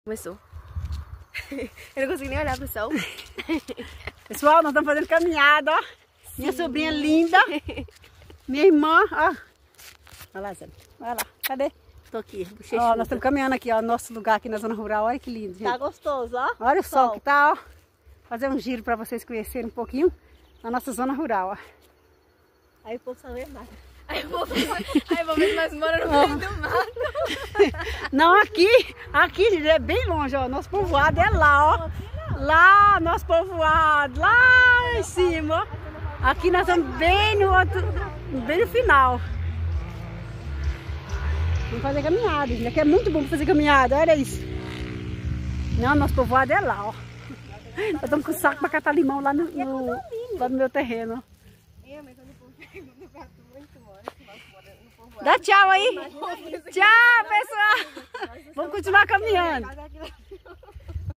Começou. Eu não consigo nem olhar pro sol. Pessoal, nós estamos fazendo caminhada, ó. Minha sobrinha linda. Minha irmã, ó. Olha lá, Zé. Olha lá. Cadê? Tô aqui, Ó, nós estamos caminhando aqui, ó. Nosso lugar aqui na zona rural. Olha que lindo, gente. Tá gostoso, ó. Olha o sol que tá, ó. Fazer um giro para vocês conhecerem um pouquinho a nossa zona rural, ó. Aí o povo só vê mato. Aí o povo vê que nós moramos no meio do mato. Não, aqui, gente, é bem longe, ó. Nosso povoado é lá, ó. Lá, nosso povoado, lá em cima, ó. Aqui nós estamos bem no final. Vamos fazer caminhada, gente. Aqui é muito bom fazer caminhada, olha isso. Não, nosso povoado é lá, ó. Nós estamos com o saco para catar limão lá no meu terreno. Dá tchau aí. Tchau, pessoal. Vamos continuar caminhando.